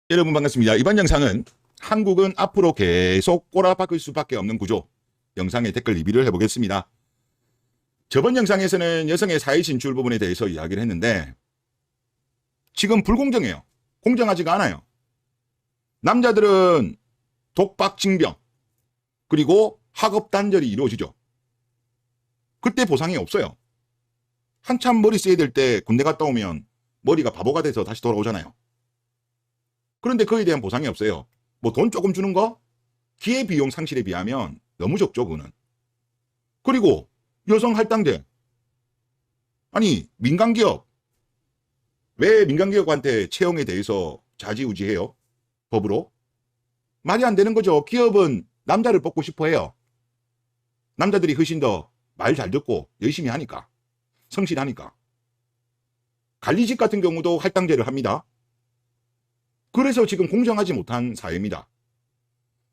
여러분 반갑습니다. 이번 영상은 한국은 앞으로 계속 꼬라박을 수밖에 없는 구조, 영상의 댓글 리뷰를 해보겠습니다. 저번 영상에서는 여성의 사회 진출 부분에 대해서 이야기를 했는데 지금 불공정해요. 공정하지가 않아요. 남자들은 독박 징병 그리고 학업 단절이 이루어지죠. 그때 보상이 없어요. 한참 머리 써야 될 때 군대 갔다 오면 머리가 바보가 돼서 다시 돌아오잖아요. 그런데 그에 대한 보상이 없어요. 뭐 돈 조금 주는 거? 기회비용 상실에 비하면 너무 적죠, 그거는. 그리고 여성 할당제. 아니, 민간기업. 왜 민간기업한테 채용에 대해서 좌지우지해요? 법으로? 말이 안 되는 거죠. 기업은 남자를 뽑고 싶어 해요. 남자들이 훨씬 더 말 잘 듣고 열심히 하니까. 성실하니까. 관리직 같은 경우도 할당제를 합니다. 그래서 지금 공정하지 못한 사회입니다.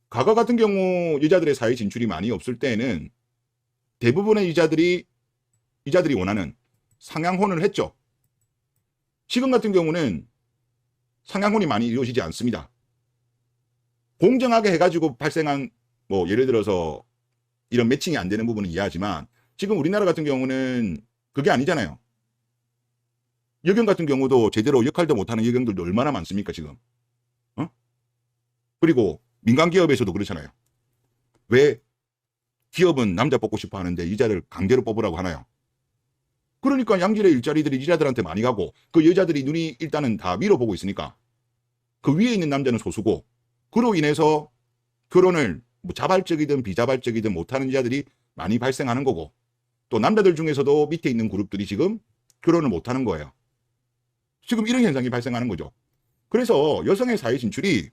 과거 같은 경우 여자들의 사회 진출이 많이 없을 때에는 대부분의 여자들이 원하는 상향혼을 했죠. 지금 같은 경우는 상향혼이 많이 이루어지지 않습니다. 공정하게 해가지고 발생한 뭐 예를 들어서 이런 매칭이 안 되는 부분은 이해하지만 지금 우리나라 같은 경우는 그게 아니잖아요. 여경 같은 경우도 제대로 역할도 못하는 여경들도 얼마나 많습니까 지금. 그리고 민간기업에서도 그렇잖아요. 왜 기업은 남자 뽑고 싶어 하는데 여자를 강제로 뽑으라고 하나요? 그러니까 양질의 일자리들이 여자들한테 많이 가고 그 여자들이 눈이 일단은 다 밀어보고 있으니까 그 위에 있는 남자는 소수고 그로 인해서 결혼을 뭐 자발적이든 비자발적이든 못하는 여자들이 많이 발생하는 거고 또 남자들 중에서도 밑에 있는 그룹들이 지금 결혼을 못하는 거예요. 지금 이런 현상이 발생하는 거죠. 그래서 여성의 사회 진출이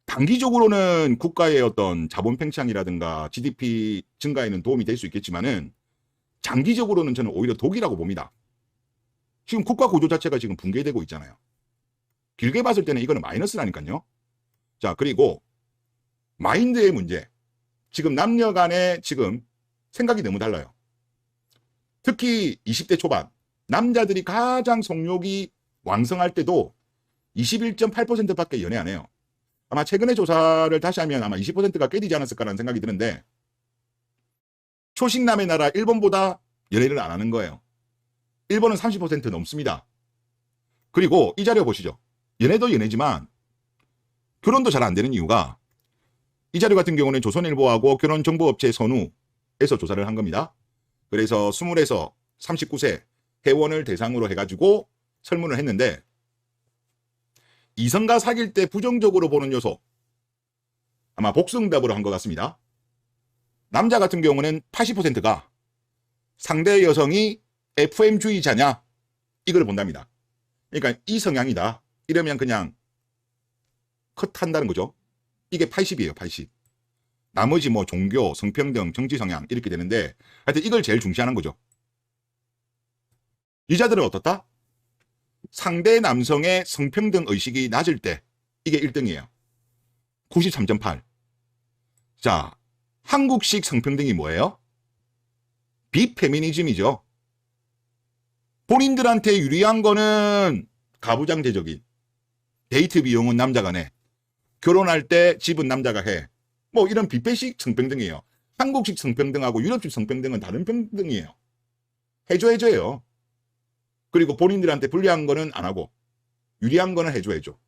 단기적으로는 국가의 어떤 자본 팽창이라든가 GDP 증가에는 도움이 될 수 있겠지만은 장기적으로는 저는 오히려 독이라고 봅니다. 지금 국가 구조 자체가 지금 붕괴되고 있잖아요. 길게 봤을 때는 이거는 마이너스라니까요. 자, 그리고 마인드의 문제. 지금 남녀 간에 지금 생각이 너무 달라요. 특히 20대 초반 남자들이 가장 성욕이 왕성할 때도 21.8%밖에 연애 안 해요. 아마 최근에 조사를 다시 하면 아마 20%가 꽤 되지 않았을까라는 생각이 드는데 초식남의 나라 일본보다 연애를 안 하는 거예요. 일본은 30% 넘습니다. 그리고 이 자료 보시죠. 연애도 연애지만 결혼도 잘 안 되는 이유가 이 자료 같은 경우는 조선일보하고 결혼정보업체 선우에서 조사를 한 겁니다. 그래서 20에서 39세 회원을 대상으로 해가지고 설문을 했는데 이성과 사귈 때 부정적으로 보는 요소 아마 복수응답으로 한 것 같습니다. 남자 같은 경우는 80%가 상대 여성이 FM주의자냐 이걸 본답니다. 그러니까 이 성향이다 이러면 그냥 컷한다는 거죠. 이게 80이에요. 80. 나머지 뭐 종교, 성평등, 정치 성향 이렇게 되는데 하여튼 이걸 제일 중시하는 거죠. 여자들은 어떻다? 상대 남성의 성평등 의식이 낮을 때 이게 1등이에요. 93.8. 자, 한국식 성평등이 뭐예요? 비페미니즘이죠. 본인들한테 유리한 거는 가부장제적인 데이트 비용은 남자가 내. 결혼할 때 집은 남자가 해. 뭐 이런 비페식 성평등이에요. 한국식 성평등하고 유럽식 성평등은 다른 평등이에요. 해줘요. 그리고 본인들한테 불리한 거는 안 하고 유리한 거는 해줘야죠.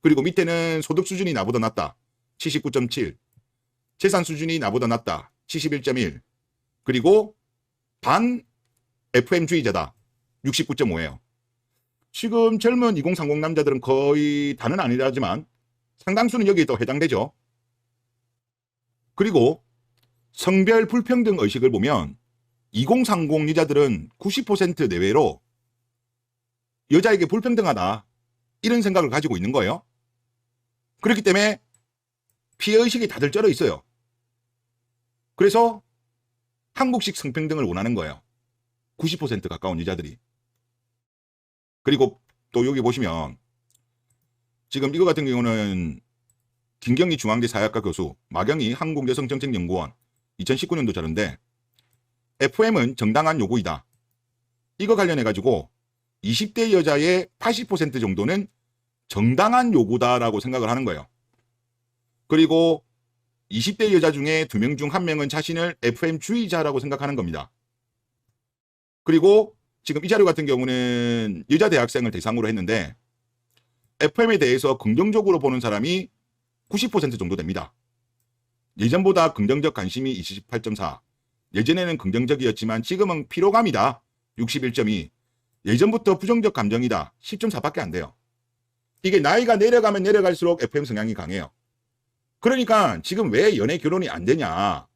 그리고 밑에는 소득 수준이 나보다 낮다. 79.7. 재산 수준이 나보다 낮다. 71.1. 그리고 반 FM주의자다. 69.5예요. 지금 젊은 2030 남자들은 거의 다는 아니라지만 상당수는 여기에 또 해당되죠. 그리고 성별 불평등 의식을 보면 2030 여자들은 90% 내외로 여자에게 불평등하다 이런 생각을 가지고 있는 거예요. 그렇기 때문에 피해의식이 다들 쩔어 있어요. 그래서 한국식 성평등을 원하는 거예요. 90% 가까운 여자들이. 그리고 또 여기 보시면 지금 이거 같은 경우는 김경희 중앙대 사회학과 교수, 마경희 한국여성정책연구원 2019년도 자료인데 FM은 정당한 요구이다. 이거 관련해가지고 20대 여자의 80% 정도는 정당한 요구다라고 생각을 하는 거예요. 그리고 20대 여자 중에 2명 중 1명은 자신을 FM주의자라고 생각하는 겁니다. 그리고 지금 이 자료 같은 경우는 여자 대학생을 대상으로 했는데 FM에 대해서 긍정적으로 보는 사람이 90% 정도 됩니다. 예전보다 긍정적 관심이 28.4. 예전에는 긍정적이었지만 지금은 피로감이다. 61.2. 예전부터 부정적 감정이다. 10.4밖에 안 돼요. 이게 나이가 내려가면 내려갈수록 FM 성향이 강해요. 그러니까 지금 왜 연애 결혼이 안 되냐.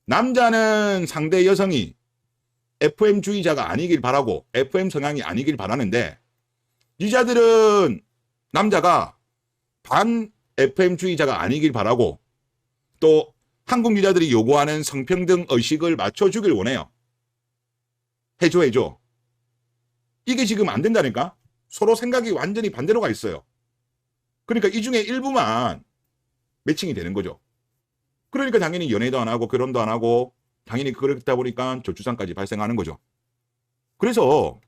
남자는 상대 여성이 FM주의자가 아니길 바라고 FM 성향이 아니길 바라는데 여자들은 남자가 반 FM주의자가 아니길 바라고 또 한국 여자들이 요구하는 성평등 의식을 맞춰주길 원해요. 해줘. 이게 지금 안 된다니까? 서로 생각이 완전히 반대로 가 있어요. 그러니까 이 중에 일부만 매칭이 되는 거죠. 그러니까 당연히 연애도 안 하고 결혼도 안 하고 당연히 그렇다 보니까 저출산까지 발생하는 거죠. 그래서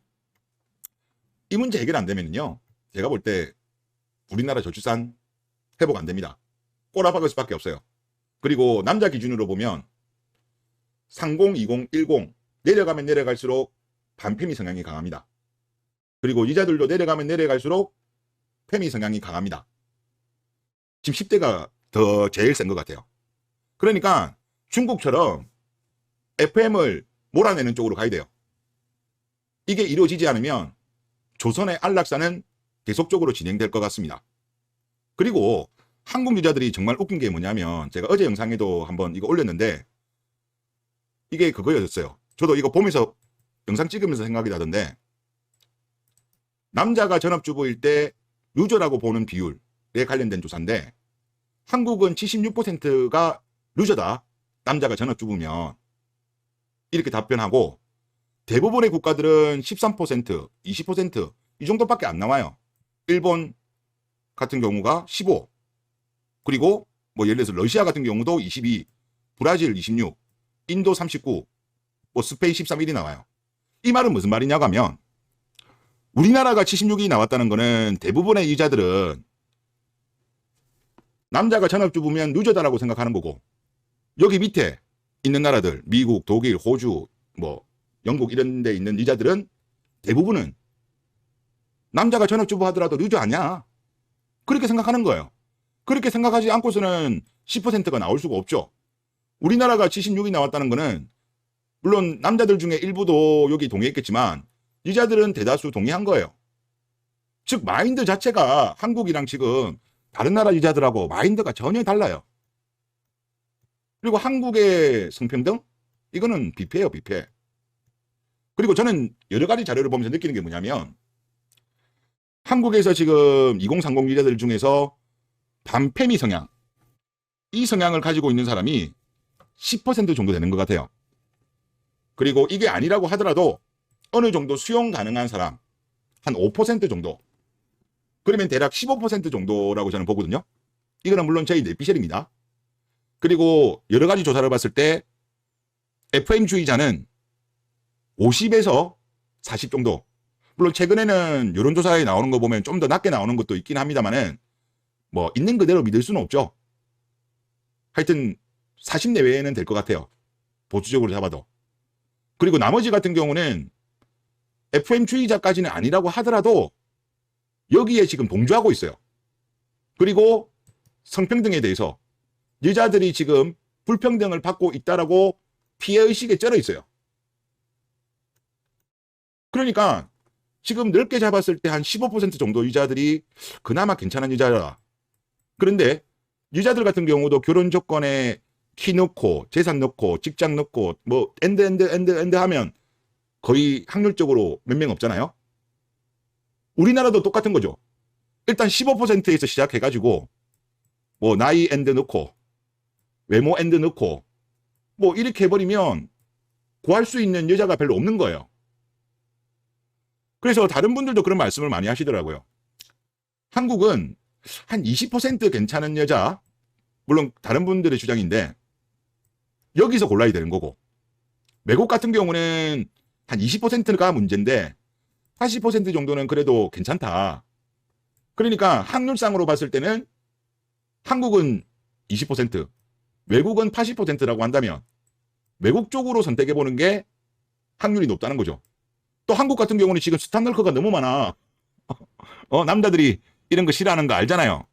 이 문제 해결 안 되면요. 제가 볼 때 우리나라 저출산 회복 안 됩니다. 꼬라박을 수밖에 없어요. 그리고 남자 기준으로 보면 30, 20, 10 내려가면 내려갈수록 반페미 성향이 강합니다. 그리고 여자들도 내려가면 내려갈수록 페미 성향이 강합니다. 지금 10대가 더 제일 센 것 같아요. 그러니까 중국처럼 FM을 몰아내는 쪽으로 가야 돼요. 이게 이루어지지 않으면 조선의 안락사는 계속적으로 진행될 것 같습니다. 그리고 한국 여자들이 정말 웃긴 게 뭐냐면 제가 어제 영상에도 한번 이거 올렸는데 이게 그거였어요. 저도 이거 보면서 영상 찍으면서 생각이 나던데 남자가 전업주부일 때 루저라고 보는 비율에 관련된 조사인데 한국은 76%가 루저다. 남자가 전업주부면 이렇게 답변하고 대부분의 국가들은 13%, 20% 이 정도밖에 안 나와요. 일본 같은 경우가 15, 그리고 뭐 예를 들어서 러시아 같은 경우도 22, 브라질 26, 인도 39, 뭐 스페인 13일이 나와요. 이 말은 무슨 말이냐고 하면 우리나라가 76이 나왔다는 거는 대부분의 여자들은 남자가 전업주부면 루저다라고 생각하는 거고 여기 밑에 있는 나라들 미국, 독일, 호주, 뭐 영국 이런 데 있는 여자들은 대부분은 남자가 전업주부 하더라도 루저 아니야. 그렇게 생각하는 거예요. 그렇게 생각하지 않고서는 10%가 나올 수가 없죠. 우리나라가 76이 나왔다는 거는 물론 남자들 중에 일부도 여기 동의했겠지만 여자들은 대다수 동의한 거예요. 즉 마인드 자체가 한국이랑 지금 다른 나라 여자들하고 마인드가 전혀 달라요. 그리고 한국의 성평등? 이거는 비패예요, 비패. 그리고 저는 여러 가지 자료를 보면서 느끼는 게 뭐냐면 한국에서 지금 2030 여자들 중에서 반페미 성향, 이 성향을 가지고 있는 사람이 10% 정도 되는 것 같아요. 그리고 이게 아니라고 하더라도 어느 정도 수용 가능한 사람 한 5% 정도, 그러면 대략 15% 정도라고 저는 보거든요. 이거는 물론 저희 넷피셜입니다. 그리고 여러 가지 조사를 봤을 때 FM주의자는 50에서 40 정도, 물론 최근에는 여론조사에 나오는 거 보면 좀 더 낮게 나오는 것도 있긴 합니다만은 뭐 있는 그대로 믿을 수는 없죠. 하여튼 40 내외에는 될 것 같아요. 보수적으로 잡아도. 그리고 나머지 같은 경우는 FM주의자까지는 아니라고 하더라도 여기에 지금 동조하고 있어요. 그리고 성평등에 대해서 여자들이 지금 불평등을 받고 있다라고 피해의식에 쩔어 있어요. 그러니까 지금 넓게 잡았을 때 한 15% 정도 여자들이 그나마 괜찮은 여자라. 그런데 여자들 같은 경우도 결혼 조건에 키 넣고 재산 넣고 직장 넣고 뭐 엔드 하면 거의 확률적으로 몇 명 없잖아요. 우리나라도 똑같은 거죠. 일단 15%에서 시작해가지고 뭐 나이 엔드 넣고 외모 엔드 넣고 뭐 이렇게 해버리면 구할 수 있는 여자가 별로 없는 거예요. 그래서 다른 분들도 그런 말씀을 많이 하시더라고요. 한국은 한 20% 괜찮은 여자, 물론 다른 분들의 주장인데 여기서 골라야 되는 거고, 외국 같은 경우는 한 20%가 문제인데 80% 정도는 그래도 괜찮다. 그러니까 확률상으로 봤을 때는 한국은 20%, 외국은 80%라고 한다면 외국 쪽으로 선택해보는 게 확률이 높다는 거죠. 또 한국 같은 경우는 지금 스탄널커가 너무 많아. 남자들이 이런 거 싫어하는 거 알잖아요.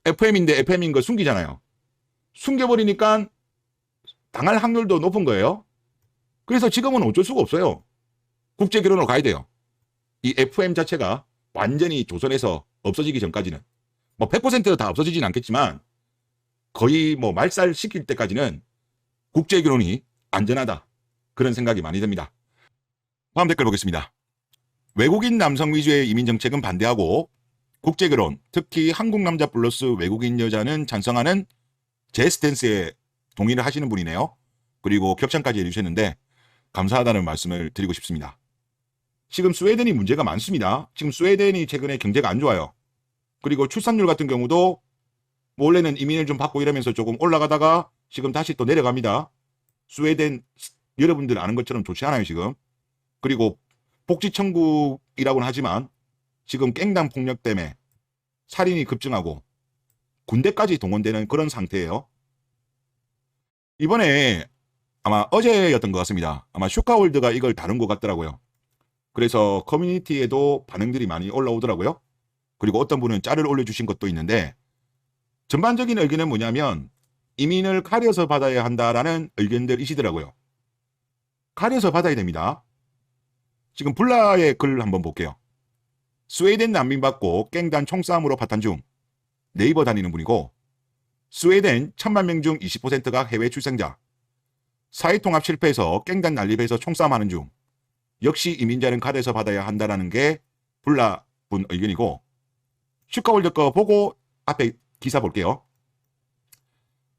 FM인데 FM인 거 숨기잖아요. 숨겨버리니까 당할 확률도 높은 거예요. 그래서 지금은 어쩔 수가 없어요. 국제 결혼으로 가야 돼요. 이 FM 자체가 완전히 조선에서 없어지기 전까지는 뭐 100%다 없어지진 않겠지만 거의 뭐 말살 시킬 때까지는 국제 결혼이 안전하다. 그런 생각이 많이 듭니다. 다음 댓글 보겠습니다. 외국인 남성 위주의 이민 정책은 반대하고 국제 결혼, 특히 한국 남자 플러스 외국인 여자는 찬성하는 제 스탠스에 동의를 하시는 분이네요. 그리고 격찬까지 해주셨는데 감사하다는 말씀을 드리고 싶습니다. 지금 스웨덴이 문제가 많습니다. 지금 스웨덴이 최근에 경제가 안 좋아요. 그리고 출산율 같은 경우도 원래는 이민을 좀 받고 이러면서 조금 올라가다가 지금 다시 또 내려갑니다. 스웨덴 여러분들 아는 것처럼 좋지 않아요 지금. 그리고 복지천국이라고는 하지만 지금 깽단 폭력 때문에 살인이 급증하고 군대까지 동원되는 그런 상태예요. 이번에 아마 어제였던 것 같습니다. 아마 슈카월드가 이걸 다룬 것 같더라고요. 그래서 커뮤니티에도 반응들이 많이 올라오더라고요. 그리고 어떤 분은 짤을 올려주신 것도 있는데 전반적인 의견은 뭐냐면 이민을 가려서 받아야 한다라는 의견들이시더라고요. 가려서 받아야 됩니다. 지금 블라의 글 한번 볼게요. 스웨덴 난민 받고 깽단 총싸움으로 파탄 중. 네이버 다니는 분이고 스웨덴 1000만 명 중 20%가 해외 출생자. 사회통합 실패해서 깽단 난립해서 총싸움하는 중. 역시 이민자는 가려서 받아야 한다라는 게 블라 분 의견이고 슈카월드 거 보고 앞에 기사 볼게요.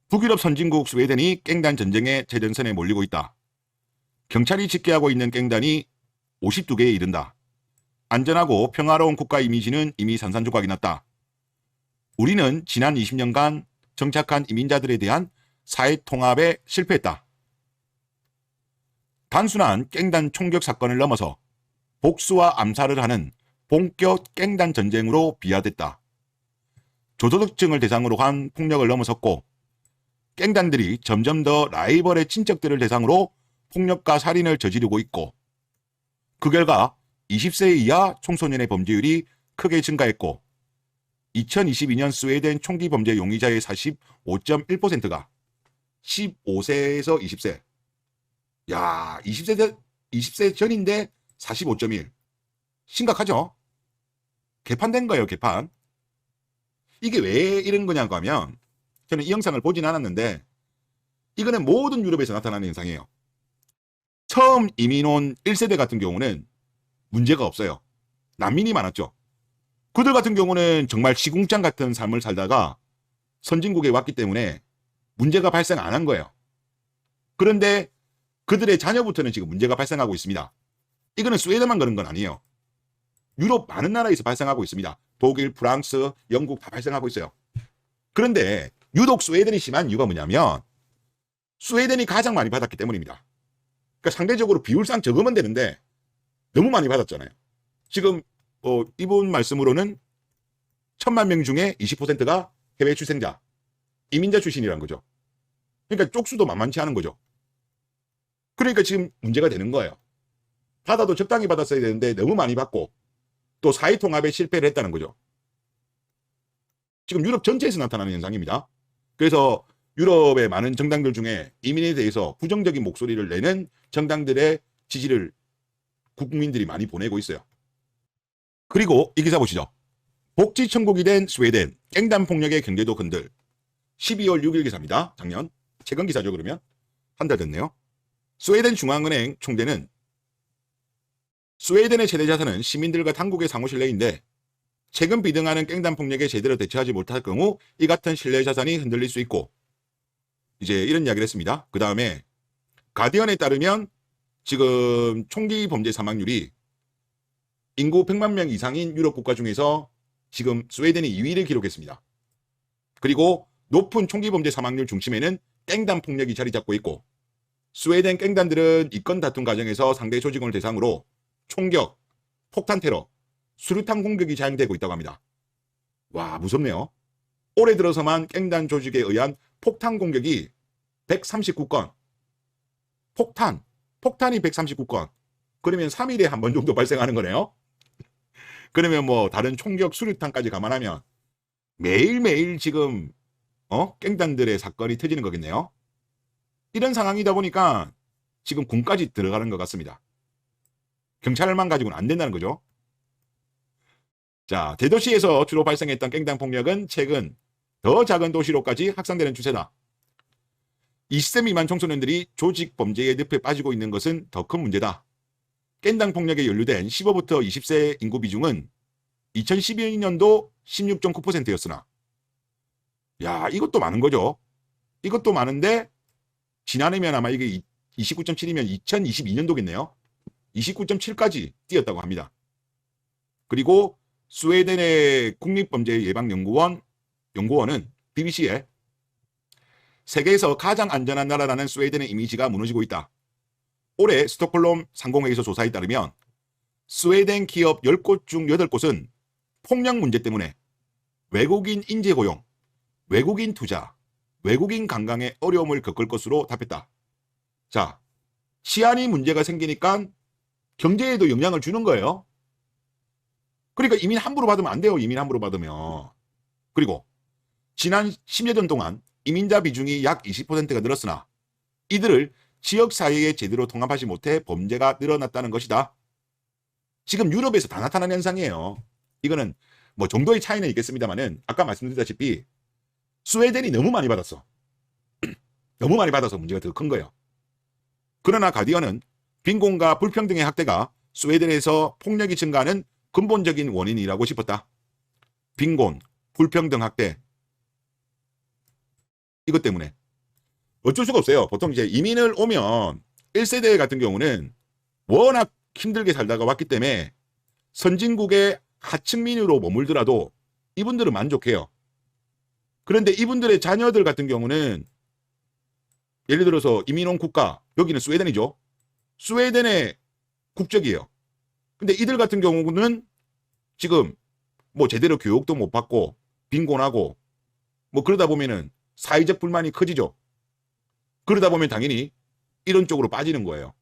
북유럽 선진국 스웨덴이 깽단 전쟁의 최전선에 몰리고 있다. 경찰이 집계하고 있는 깽단이 52개에 이른다. 안전하고 평화로운 국가 이미지는 이미 산산조각이 났다. 우리는 지난 20년간 정착한 이민자들에 대한 사회통합에 실패했다. 단순한 깽단 총격 사건을 넘어서 복수와 암살을 하는 본격 깽단 전쟁으로 비화됐다. 저소득층을 대상으로 한 폭력을 넘어섰고 깽단들이 점점 더 라이벌의 친척들을 대상으로 폭력과 살인을 저지르고 있고 그 결과 20세 이하 청소년의 범죄율이 크게 증가했고 2022년 스웨덴 총기 범죄 용의자의 45.1%가 15세에서 20세. 야, 20세 전인데 45.1. 심각하죠? 개판된 거예요, 개판. 이게 왜 이런 거냐고 하면 저는 이 영상을 보진 않았는데 이거는 모든 유럽에서 나타나는 현상이에요. 처음 이민 온 1세대 같은 경우는 문제가 없어요. 난민이 많았죠. 그들 같은 경우는 정말 시궁창 같은 삶을 살다가 선진국에 왔기 때문에 문제가 발생 안 한 거예요. 그런데 그들의 자녀부터는 지금 문제가 발생하고 있습니다. 이거는 스웨덴만 그런 건 아니에요. 유럽 많은 나라에서 발생하고 있습니다. 독일, 프랑스, 영국 다 발생하고 있어요. 그런데 유독 스웨덴이 심한 이유가 뭐냐면 스웨덴이 가장 많이 받았기 때문입니다. 그러니까 상대적으로 비율상 적으면 되는데 너무 많이 받았잖아요. 지금 이분 말씀으로는 1000만 명 중에 20%가 해외 출생자, 이민자 출신이라는 거죠. 그러니까 쪽수도 만만치 않은 거죠. 그러니까 지금 문제가 되는 거예요. 받아도 적당히 받았어야 되는데 너무 많이 받고 또 사회통합에 실패를 했다는 거죠. 지금 유럽 전체에서 나타나는 현상입니다. 그래서 유럽의 많은 정당들 중에 이민에 대해서 부정적인 목소리를 내는 정당들의 지지를 국민들이 많이 보내고 있어요. 그리고 이 기사 보시죠. 복지천국이 된 스웨덴, 깽단 폭력의 경제도 흔들. 12월 6일 기사입니다. 작년. 최근 기사죠 그러면. 한 달 됐네요. 스웨덴 중앙은행 총재는 스웨덴의 최대 자산은 시민들과 당국의 상호 신뢰인데 최근 비등하는 깽단 폭력에 제대로 대처하지 못할 경우 이 같은 신뢰 자산이 흔들릴 수 있고 이제 이런 이야기를 했습니다. 그 다음에 가디언에 따르면 지금 총기 범죄 사망률이 인구 100만 명 이상인 유럽 국가 중에서 지금 스웨덴이 2위를 기록했습니다. 그리고 높은 총기 범죄 사망률 중심에는 깽단 폭력이 자리 잡고 있고 스웨덴 깽단들은 이권 다툼 과정에서 상대 조직원을 대상으로 총격, 폭탄 테러, 수류탄 공격이 자행되고 있다고 합니다. 와, 무섭네요. 올해 들어서만 깽단 조직에 의한 폭탄 공격이 139건. 폭탄이 139건. 그러면 3일에 한 번 정도 발생하는 거네요. 그러면 뭐 다른 총격 수류탄까지 감안하면 매일매일 지금 깽단들의 사건이 터지는 거겠네요. 이런 상황이다 보니까 지금 군까지 들어가는 것 같습니다. 경찰만 가지고는 안 된다는 거죠. 자, 대도시에서 주로 발생했던 깽단 폭력은 최근 더 작은 도시로까지 확산되는 추세다. 20세 미만 청소년들이 조직 범죄의 늪에 빠지고 있는 것은 더 큰 문제다. 깽단 폭력에 연루된 15부터 20세 인구 비중은 2012년도 16.9%였으나 야, 이것도 많은 거죠. 이것도 많은데 지난해면 아마 이게 29.7이면 2022년도겠네요. 29.7까지 뛰었다고 합니다. 그리고 스웨덴의 국립범죄예방연구원은 BBC에 세계에서 가장 안전한 나라라는 스웨덴의 이미지가 무너지고 있다. 올해 스톡홀름 상공회의소 조사에 따르면 스웨덴 기업 10곳 중 8곳은 폭력 문제 때문에 외국인 인재 고용, 외국인 투자, 외국인 관광에 어려움을 겪을 것으로 답했다. 자, 치안이 문제가 생기니까 경제에도 영향을 주는 거예요. 그러니까 이민 함부로 받으면 안 돼요. 이민 함부로 받으면. 그리고 지난 10여 년 동안 이민자 비중이 약 20%가 늘었으나 이들을 지역사회에 제대로 통합하지 못해 범죄가 늘어났다는 것이다. 지금 유럽에서 다 나타나는 현상이에요. 이거는 뭐 정도의 차이는 있겠습니다만은 아까 말씀드렸다시피 스웨덴이 너무 많이 받았어. 너무 많이 받아서 문제가 더 큰 거예요. 그러나 가디언은 빈곤과 불평등의 학대가 스웨덴에서 폭력이 증가하는 근본적인 원인이라고 싶었다. 빈곤, 불평등 학대. 이것 때문에. 어쩔 수가 없어요. 보통 이제 이민을 오면 1세대 같은 경우는 워낙 힘들게 살다가 왔기 때문에 선진국의 하층민으로 머물더라도 이분들은 만족해요. 그런데 이분들의 자녀들 같은 경우는 예를 들어서 이민 온 국가, 여기는 스웨덴이죠. 스웨덴의 국적이에요. 근데 이들 같은 경우는 지금 뭐 제대로 교육도 못 받고 빈곤하고 뭐 그러다 보면은 사회적 불만이 커지죠. 그러다 보면 당연히 이런 쪽으로 빠지는 거예요.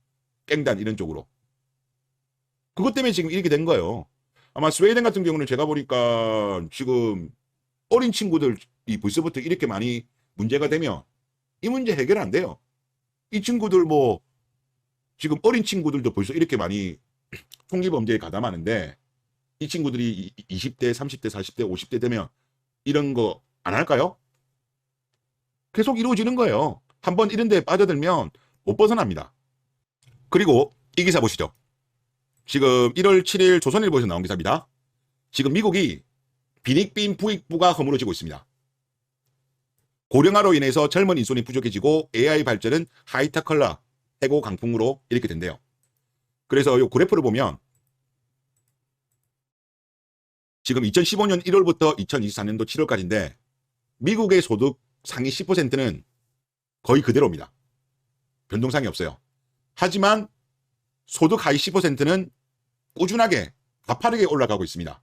깽단 이런 쪽으로. 그것 때문에 지금 이렇게 된 거예요. 아마 스웨덴 같은 경우는 제가 보니까 지금 어린 친구들이 벌써부터 이렇게 많이 문제가 되면 이 문제 해결 안 돼요. 이 친구들 뭐 지금 어린 친구들도 벌써 이렇게 많이 총기범죄에 가담하는데 이 친구들이 20대, 30대, 40대, 50대 되면 이런 거 안 할까요? 계속 이루어지는 거예요. 한번 이런 데에 빠져들면 못 벗어납니다. 그리고 이 기사 보시죠. 지금 1월 7일 조선일보에서 나온 기사입니다. 지금 미국이 빈익빈 부익부가 허물어지고 있습니다. 고령화로 인해서 젊은 인손이 부족해지고 AI 발전은 하이테크컬러 해고 강풍으로 이렇게 된대요. 그래서 이 그래프를 보면 지금 2015년 1월부터 2024년도 7월까지인데 미국의 소득 상위 10%는 거의 그대로입니다. 변동상이 없어요. 하지만 소득 하위 10%는 꾸준하게 가파르게 올라가고 있습니다.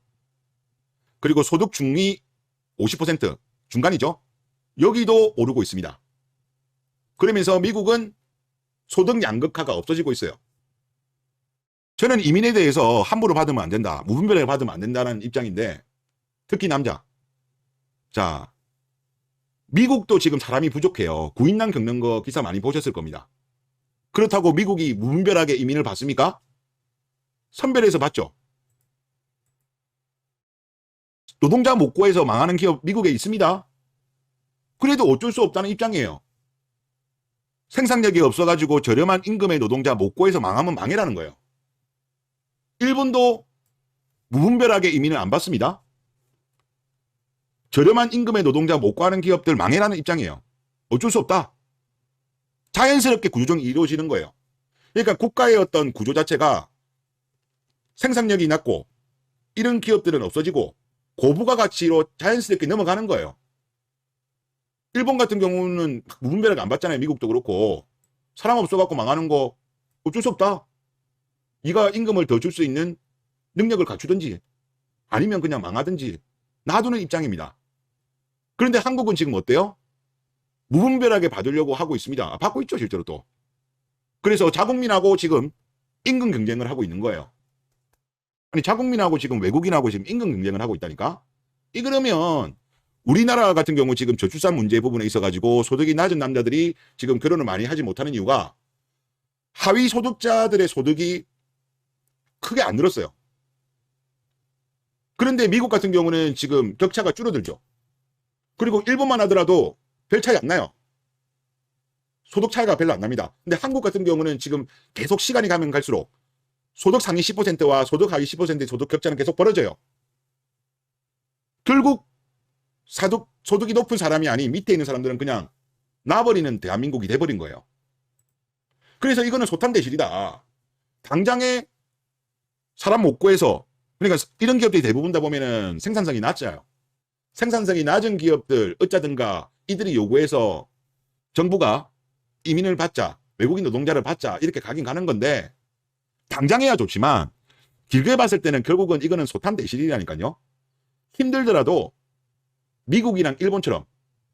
그리고 소득 중위 50% 중간이죠. 여기도 오르고 있습니다. 그러면서 미국은 소득 양극화가 없어지고 있어요. 저는 이민에 대해서 함부로 받으면 안 된다. 무분별하게 받으면 안 된다는 입장인데 특히 남자. 자, 미국도 지금 사람이 부족해요. 구인난 겪는 거 기사 많이 보셨을 겁니다. 그렇다고 미국이 무분별하게 이민을 받습니까? 선별해서 받죠. 노동자 못 구해서 망하는 기업 미국에 있습니다. 그래도 어쩔 수 없다는 입장이에요. 생산력이 없어가지고 저렴한 임금의 노동자 못 구해서 망하면 망해라는 거예요. 일본도 무분별하게 이민을 안 받습니다. 저렴한 임금의 노동자 못 구하는 기업들 망해라는 입장이에요. 어쩔 수 없다. 자연스럽게 구조조정이 이루어지는 거예요. 그러니까 국가의 어떤 구조 자체가 생산력이 낮고 이런 기업들은 없어지고 고부가 가치로 자연스럽게 넘어가는 거예요. 일본 같은 경우는 무분별하게 안 받잖아요. 미국도 그렇고. 사람 없어갖고 망하는 거 어쩔 수 없다. 네가 임금을 더 줄 수 있는 능력을 갖추든지 아니면 그냥 망하든지 놔두는 입장입니다. 그런데 한국은 지금 어때요? 무분별하게 받으려고 하고 있습니다. 받고 있죠, 실제로 또. 그래서 자국민하고 지금 임금 경쟁을 하고 있는 거예요. 아니, 자국민하고 지금 외국인하고 지금 임금 경쟁을 하고 있다니까? 그러면 우리나라 같은 경우 지금 저출산 문제 부분에 있어가지고 소득이 낮은 남자들이 지금 결혼을 많이 하지 못하는 이유가 하위 소득자들의 소득이 크게 안 늘었어요. 그런데 미국 같은 경우는 지금 격차가 줄어들죠. 그리고 일본만 하더라도 별 차이 안 나요. 소득 차이가 별로 안 납니다. 근데 한국 같은 경우는 지금 계속 시간이 가면 갈수록 소득 상위 10%와 소득 하위 10%의 소득 격차는 계속 벌어져요. 결국 소득이 높은 사람이 아닌 밑에 있는 사람들은 그냥 나버리는 대한민국이 돼버린 거예요. 그래서 이거는 소탄대실이다. 당장에 사람 못 구해서, 그러니까 이런 기업들이 대부분 다 보면은 생산성이 낮아요. 생산성이 낮은 기업들 어쩌든가 이들이 요구해서 정부가 이민을 받자, 외국인 노동자를 받자 이렇게 가긴 가는 건데 당장해야 좋지만 길게 봤을 때는 결국은 이거는 소탄대실이라니까요. 힘들더라도 미국이랑 일본처럼,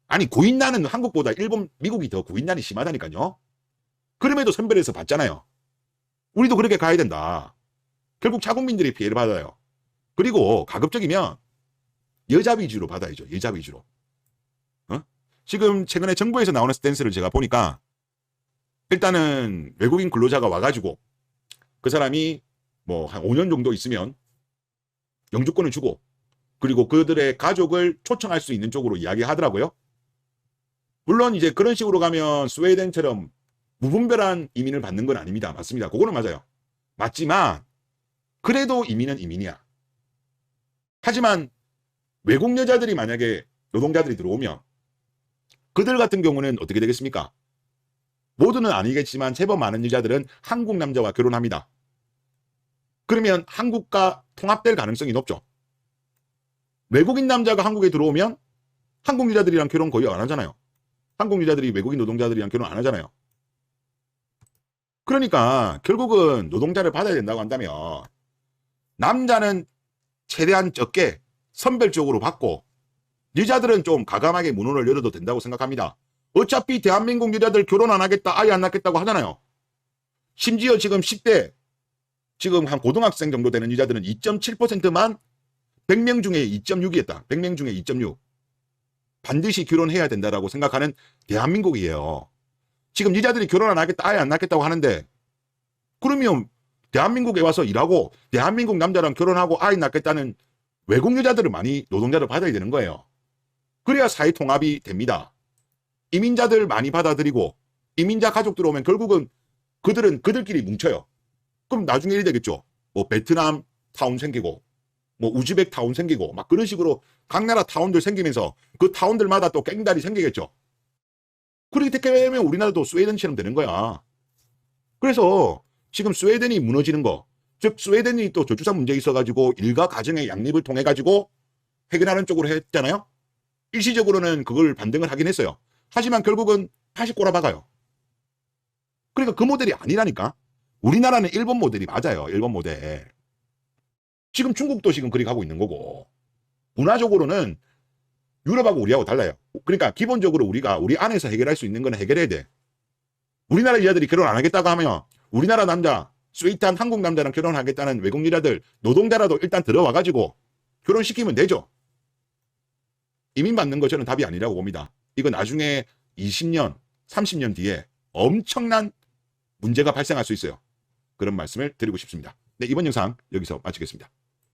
아니 구인난은 한국보다 미국이 더 구인난이 심하다니까요. 그럼에도 선별해서 받잖아요. 우리도 그렇게 가야 된다. 결국 자국민들이 피해를 받아요. 그리고 가급적이면 여자 위주로 받아야죠. 여자 위주로. 지금 최근에 정부에서 나오는 스탠스를 제가 보니까 일단은 외국인 근로자가 와가지고 그 사람이 뭐 한 5년 정도 있으면 영주권을 주고 그리고 그들의 가족을 초청할 수 있는 쪽으로 이야기하더라고요. 물론 이제 그런 식으로 가면 스웨덴처럼 무분별한 이민을 받는 건 아닙니다. 맞습니다. 그거는 맞아요. 맞지만 그래도 이민은 이민이야. 하지만 외국 여자들이 만약에 노동자들이 들어오면 그들 같은 경우는 어떻게 되겠습니까? 모두는 아니겠지만 제법 많은 여자들은 한국 남자와 결혼합니다. 그러면 한국과 통합될 가능성이 높죠. 외국인 남자가 한국에 들어오면 한국 여자들이랑 결혼 거의 안 하잖아요. 한국 여자들이 외국인 노동자들이랑 결혼 안 하잖아요. 그러니까 결국은 노동자를 받아야 된다고 한다면 남자는 최대한 적게 선별적으로 받고 여자들은 좀 가감하게 문호를 열어도 된다고 생각합니다. 어차피 대한민국 여자들 결혼 안 하겠다, 아예 안 낳겠다고 하잖아요. 심지어 지금 10대, 지금 한 고등학생 정도 되는 여자들은 2.7%만 100명 중에 2.6이었다. 100명 중에 2.6. 반드시 결혼해야 된다라고 생각하는 대한민국이에요. 지금 여자들이 결혼 안 하겠다, 아예 안 낳겠다고 하는데 그러면 대한민국에 와서 일하고 대한민국 남자랑 결혼하고 아이 낳겠다는 외국 여자들을 많이 노동자를 받아야 되는 거예요. 그래야 사회 통합이 됩니다. 이민자들 많이 받아들이고 이민자 가족 들어오면 결국은 그들은 그들끼리 뭉쳐요. 그럼 나중에 일이 되겠죠. 뭐 베트남 타운 생기고 뭐 우즈벡 타운 생기고 막 그런 식으로 각 나라 타운들 생기면서 그 타운들마다 또 갱달이 생기겠죠. 그렇게 되면 우리나라도 스웨덴처럼 되는 거야. 그래서 지금 스웨덴이 무너지는 거, 즉 스웨덴이 또 저출산 문제에 있어가지고 일가 가정의 양립을 통해 가지고 해결하는 쪽으로 했잖아요. 일시적으로는 그걸 반등을 하긴 했어요. 하지만 결국은 다시 꼬라박아요. 그러니까 그 모델이 아니라니까. 우리나라는 일본 모델이 맞아요. 일본 모델. 지금 중국도 지금 그렇게 가고 있는 거고 문화적으로는 유럽하고 우리하고 달라요. 그러니까 기본적으로 우리가 우리 안에서 해결할 수 있는 건 해결해야 돼. 우리나라 여자들이 결혼 안 하겠다고 하면 우리나라 남자, 스웨이트한 한국 남자랑 결혼하겠다는 외국 여자들, 노동자라도 일단 들어와가지고 결혼시키면 되죠. 이민 받는 거 저는 답이 아니라고 봅니다. 이거 나중에 20년, 30년 뒤에 엄청난 문제가 발생할 수 있어요. 그런 말씀을 드리고 싶습니다. 네, 이번 영상 여기서 마치겠습니다.